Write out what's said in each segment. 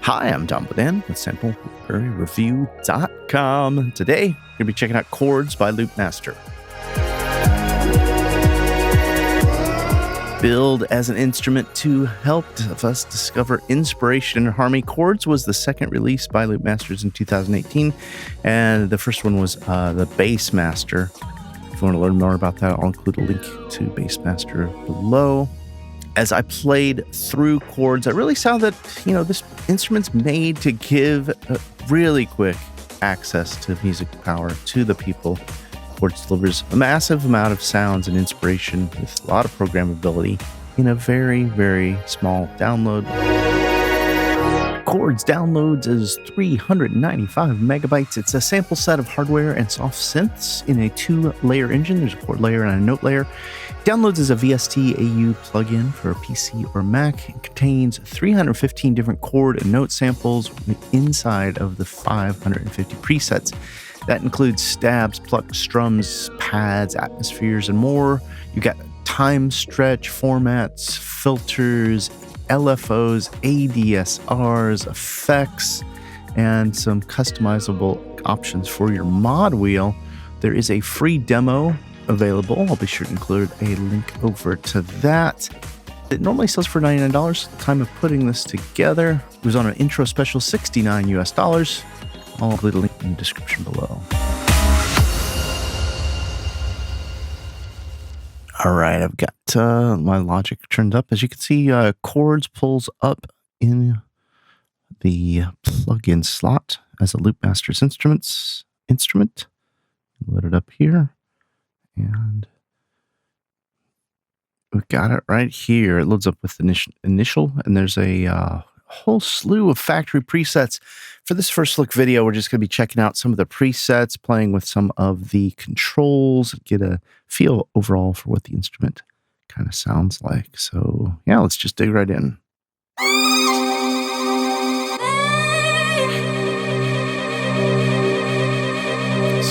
Hi, I'm John Bodan with SampleReview.com. Today, we're going to be checking out Chords by Loopmaster. Billed as an instrument to help us discover inspiration and harmony, Chords was the second release by Loopmasters in 2018, and the first one was the Bassmaster. If you want to learn more about that, I'll include a link to Bassmaster below. As I played through Chords, I really saw that, this instrument's made to give really quick access to music power to the people. Chords delivers a massive amount of sounds and inspiration with a lot of programmability in a very, very small download. Chords downloads as 395 megabytes. It's a sample set of hardware and soft synths in a 2-layer engine. There's a chord layer and a note layer. Downloads as a VST AU plugin for a PC or Mac. It contains 315 different chord and note samples inside of the 550 presets. That includes stabs, plucks, strums, pads, atmospheres, and more. You got time stretch formats, filters, LFOs, ADSRs, effects, and some customizable options for your mod wheel. There is a free demo available. I'll be sure to include a link over to that. It normally sells for $99 at the time of putting this together. It was on an intro special, $69 US. I'll include a link in the description below. All right, I've got my Logic turned up. As you can see, Chords pulls up in the plugin slot as a Loopmasters instrument. Load it up here, and we've got it right here. It loads up with initial, and there's a whole slew of factory presets. For this first look video, we're just going to be checking out some of the presets, playing with some of the controls, get a feel overall for what the instrument kind of sounds like. So yeah, let's just dig right in.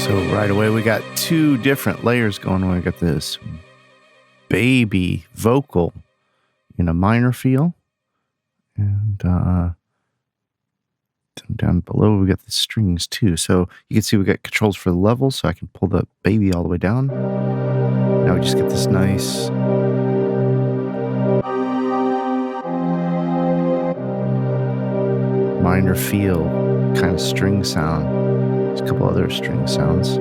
So right away, we got two different layers going on. We got this baby vocal in a minor feel. And down below, we got the strings too. So you can see we got controls for the levels, so I can pull the baby all the way down. Now we just get this nice minor feel kind of string sound. There's a couple other string sounds.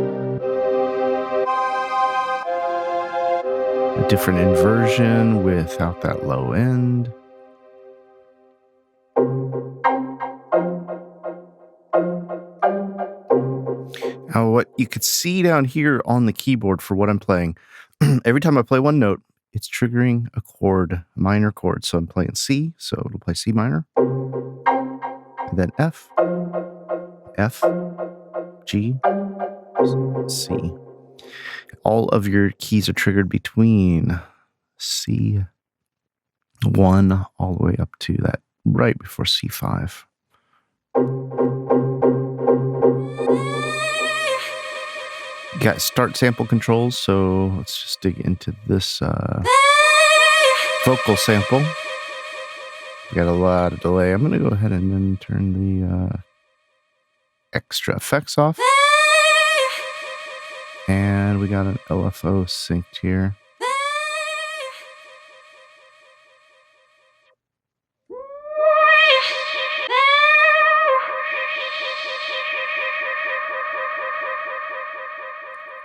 A different inversion without that low end. Now, what you could see down here on the keyboard for what I'm playing, every time I play one note, it's triggering a chord, a minor chord. So I'm playing C, so it'll play C minor, and then F, G, C. All of your keys are triggered between C1 all the way up to that right before C5. Got start sample controls, so let's just dig into this vocal sample. We got a lot of delay. I'm going to go ahead and then turn the extra effects off. And we got an LFO synced here.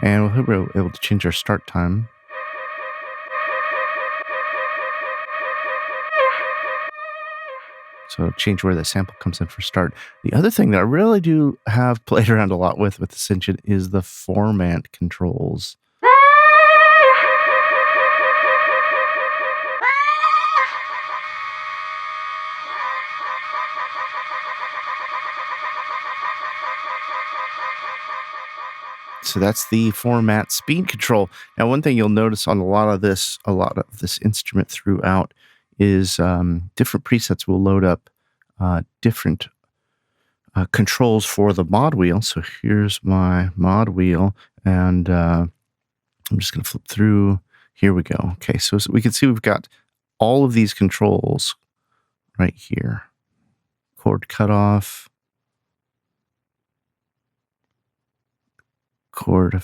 And we'll be able to change our start time. So change where the sample comes in for start. The other thing that I really do have played around a lot with this engine is the format controls. So that's the format speed control. Now, one thing you'll notice on a lot of this instrument throughout is different presets will load up different controls for the mod wheel. So here's my mod wheel, and I'm just going to flip through. Here we go. Okay, so we can see we've got all of these controls right here. chord cutoff, chord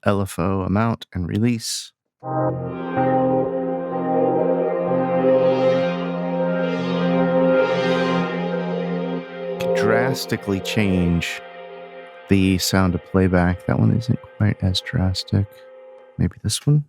LFO amount and release. Can drastically change the sound of playback. That one isn't quite as drastic. Maybe this one.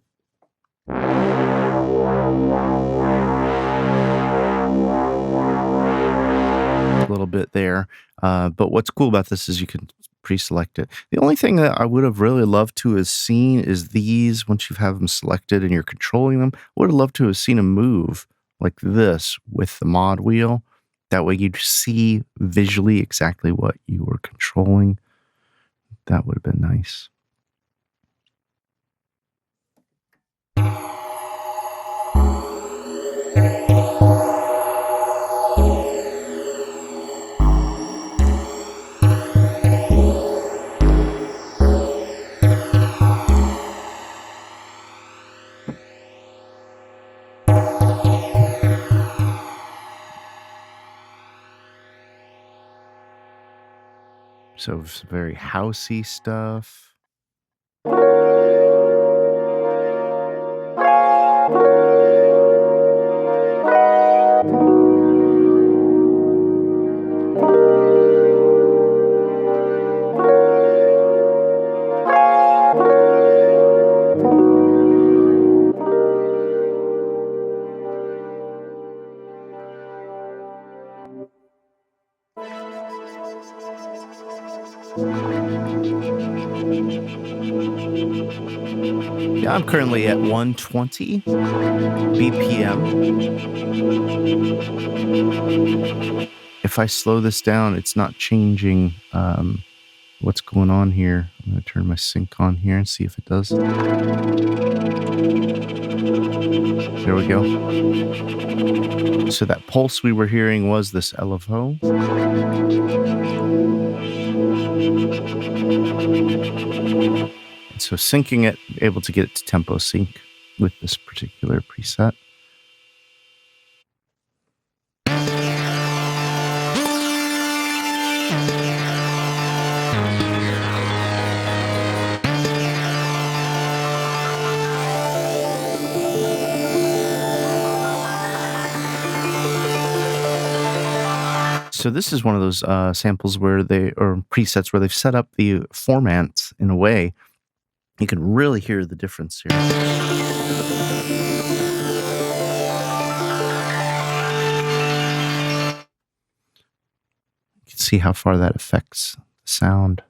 A little bit there. But what's cool about this is you can pre-select it. The only thing that I would have really loved to have seen is these, once you have them selected and you're controlling them, I would have loved to have seen them move like this with the mod wheel. That way you'd see visually exactly what you were controlling. That would have been nice. So it's very housey stuff. Yeah, I'm currently at 120 BPM. If I slow this down, it's not changing what's going on here. I'm going to turn my sync on here and see if it does. There we go. So that pulse we were hearing was this LFO. And so syncing it, able to get it to tempo sync with this particular preset. So this is one of those samples where presets where they've set up the formats in a way you can really hear the difference here. You can see how far that affects the sound.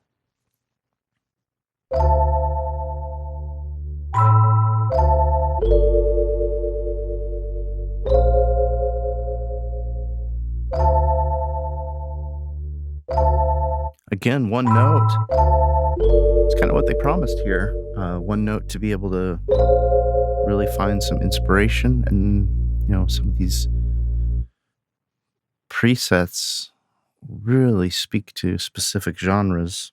Again, one note. It's kind of what they promised here. One note to be able to really find some inspiration, and some of these presets really speak to specific genres.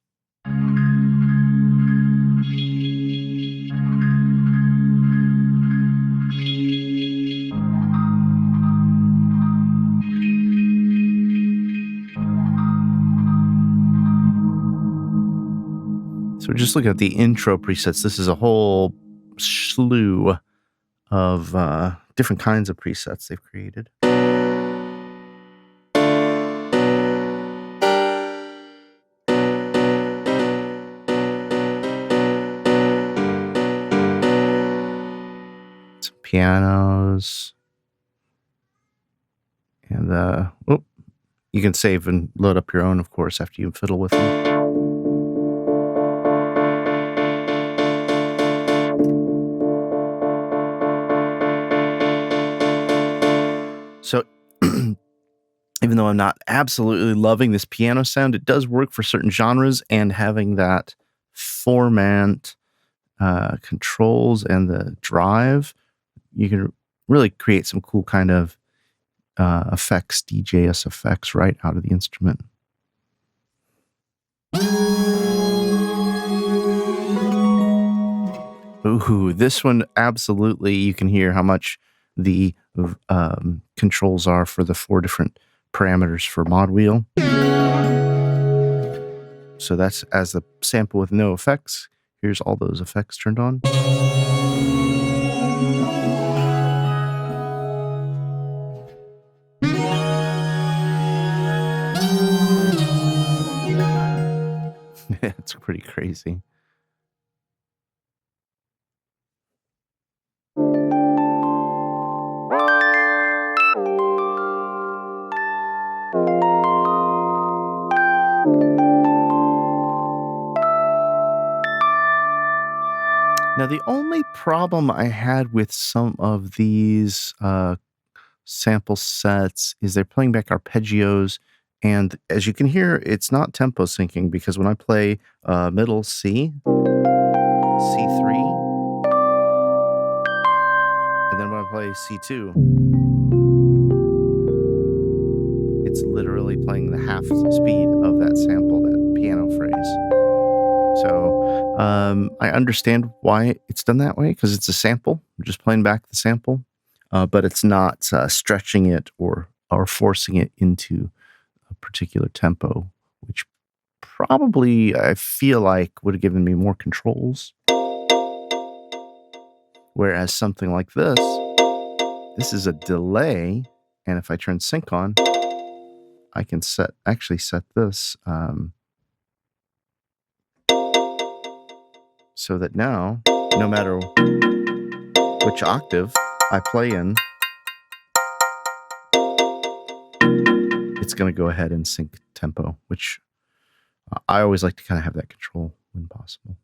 So just looking at the intro presets, this is a whole slew of different kinds of presets they've created. Some pianos. And you can save and load up your own, of course, after you fiddle with them. So even though I'm not absolutely loving this piano sound, it does work for certain genres, and having that format controls and the drive, you can really create some cool kind of effects, DJs effects right out of the instrument. Ooh, this one, absolutely, you can hear how much the controls are for the 4 different parameters for mod wheel. So that's as the sample with no effects. Here's all those effects turned on. It's pretty crazy. Now, the only problem I had with some of these sample sets is they're playing back arpeggios. And as you can hear, it's not tempo syncing, because when I play middle C, C3, and then when I play C2, it's literally playing the half speed of that sample, that piano phrase. So I understand why it's done that way, because it's a sample. I'm just playing back the sample, but it's not stretching it or forcing it into a particular tempo, which probably I feel like would have given me more controls. Whereas something like this is a delay, and if I turn sync on, I can actually set this so that now, no matter which octave I play in, it's going to go ahead and sync tempo, which I always like to kind of have that control when possible.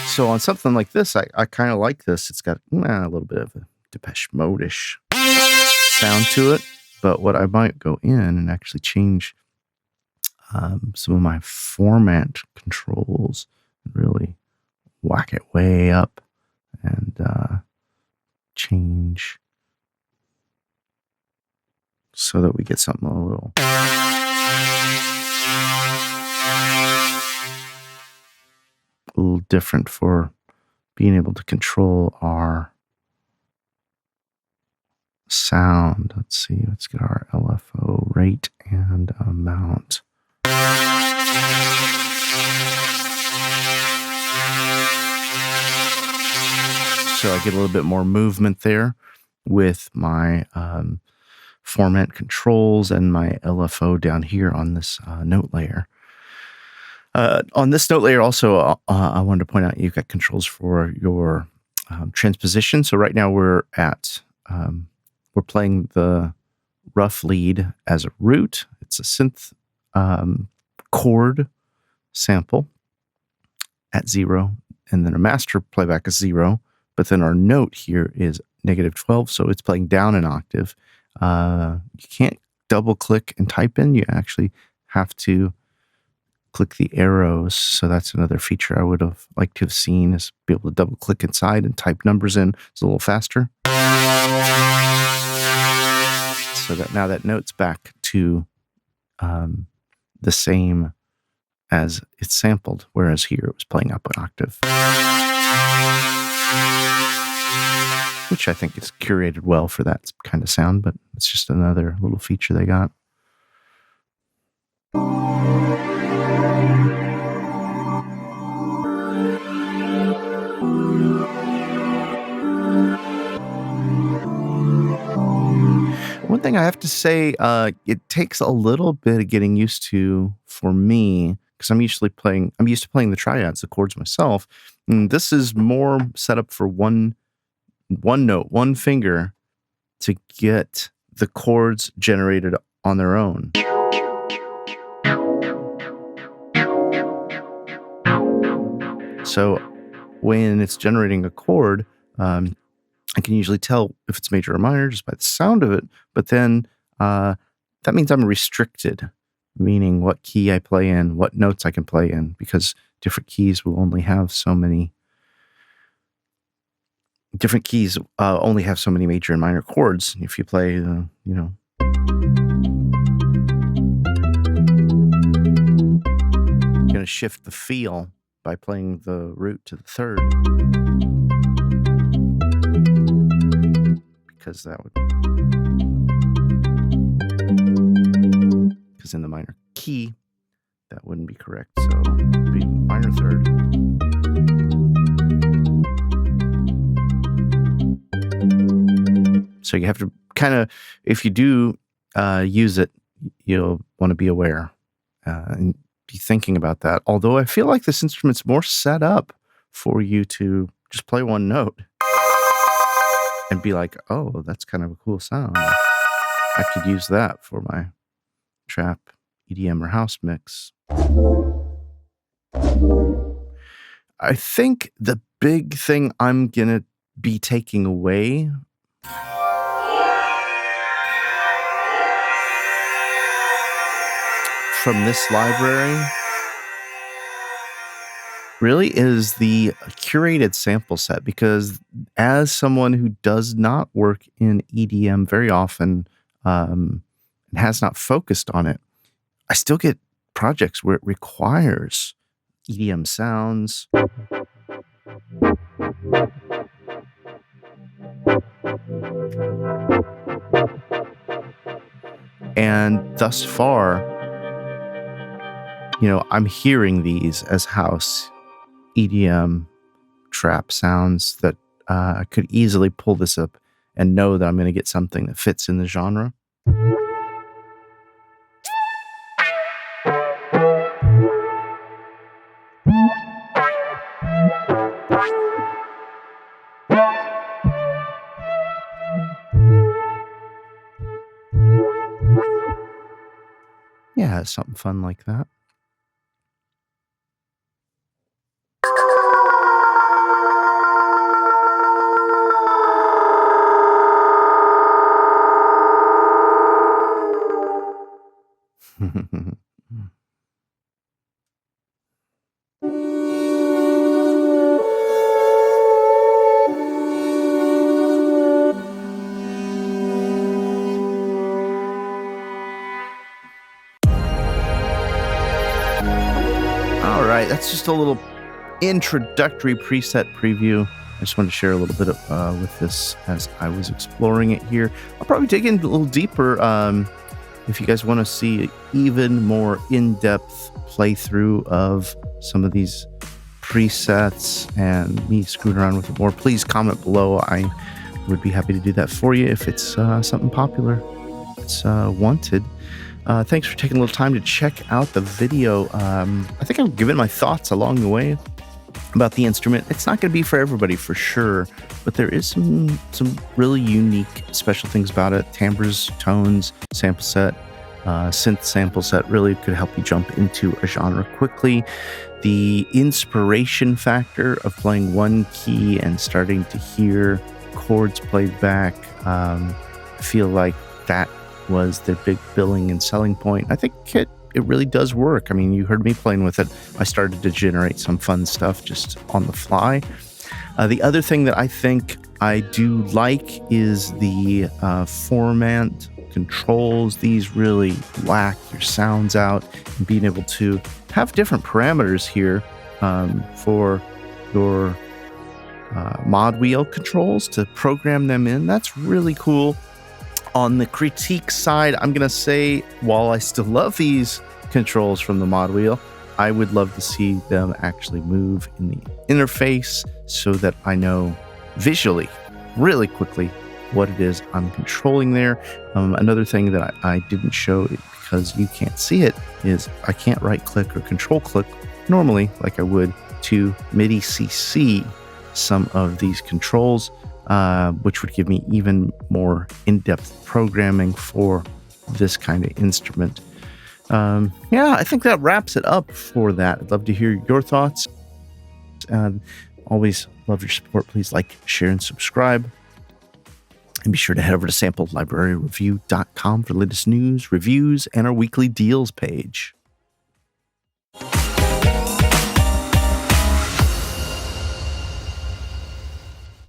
So on something like this, I kind of like this. It's got a little bit of a Depeche Mode-ish sound to it. But what I might go in and actually change some of my format controls and really whack it way up and change so that we get something a little different for being able to control our sound. Let's see, let's get our LFO rate and amount. So I get a little bit more movement there with my format controls and my LFO down here on this note layer. On this note layer also, I wanted to point out you've got controls for your transposition. So right now we're at we're playing the rough lead as a root. It's a synth chord sample at 0, and then a master playback is 0. But then our note here is -12, so it's playing down an octave. You can't double click and type in. You actually have to click the arrows. So that's another feature I would have liked to have seen, is be able to double click inside and type numbers in. It's a little faster. So that now that note's back to the same as it's sampled, whereas here it was playing up an octave, which I think is curated well for that kind of sound, but it's just another little feature they got. One thing I have to say, it takes a little bit of getting used to for me, because I'm used to playing the triads, the chords myself. And this is more set up for one note, one finger, to get the chords generated on their own. So when it's generating a chord, I can usually tell if it's major or minor just by the sound of it, but then that means I'm restricted, meaning what key I play in, what notes I can play in, because different keys will only have so many. Different keys only have so many major and minor chords. If you play, you're going to shift the feel by playing the root to the third. because in the minor key, that wouldn't be correct. So it would be minor third. So you have to kind of, if you do use it, you'll want to be aware and be thinking about that. Although I feel like this instrument's more set up for you to just play one note and be like, oh, that's kind of a cool sound. I could use that for my trap, EDM, or house mix. I think the big thing I'm going to be taking away from this library really is the curated sample set, because as someone who does not work in EDM very often and has not focused on it, I still get projects where it requires EDM sounds. And thus far, I'm hearing these as house EDM trap sounds that I could easily pull this up and know that I'm going to get something that fits in the genre. Yeah, something fun like that. All right, that's just a little introductory preset preview. I just wanted to share a little bit with this as I was exploring it here. I'll probably dig in a little deeper if you guys want to see even more in-depth playthrough of some of these presets and me screwing around with it more. Please comment below. I would be happy to do that for you if it's something popular, it's wanted. Thanks for taking a little time to check out the video. I think I've given my thoughts along the way about the instrument. It's not going to be for everybody for sure, but there is some really unique special things about it. Timbres, tones, sample set, synth sample set really could help you jump into a genre quickly. The inspiration factor of playing one key and starting to hear chords played back, I feel like that was their big billing and selling point. I think it really does work. I mean, you heard me playing with it. I started to generate some fun stuff just on the fly. The other thing that I think I do like is the format controls. These really whack your sounds out, and being able to have different parameters here for your mod wheel controls to program them in. That's really cool. On the critique side, I'm going to say, while I still love these controls from the mod wheel, I would love to see them actually move in the interface so that I know visually, really quickly, what it is I'm controlling there. Another thing that I didn't show because you can't see it is I can't right click or control click normally like I would to MIDI CC some of these controls, which would give me even more in-depth programming for this kind of instrument. Yeah, I think that wraps it up for that. I'd love to hear your thoughts. Always love your support. Please like, share, and subscribe. And be sure to head over to samplelibraryreview.com for the latest news, reviews, and our weekly deals page.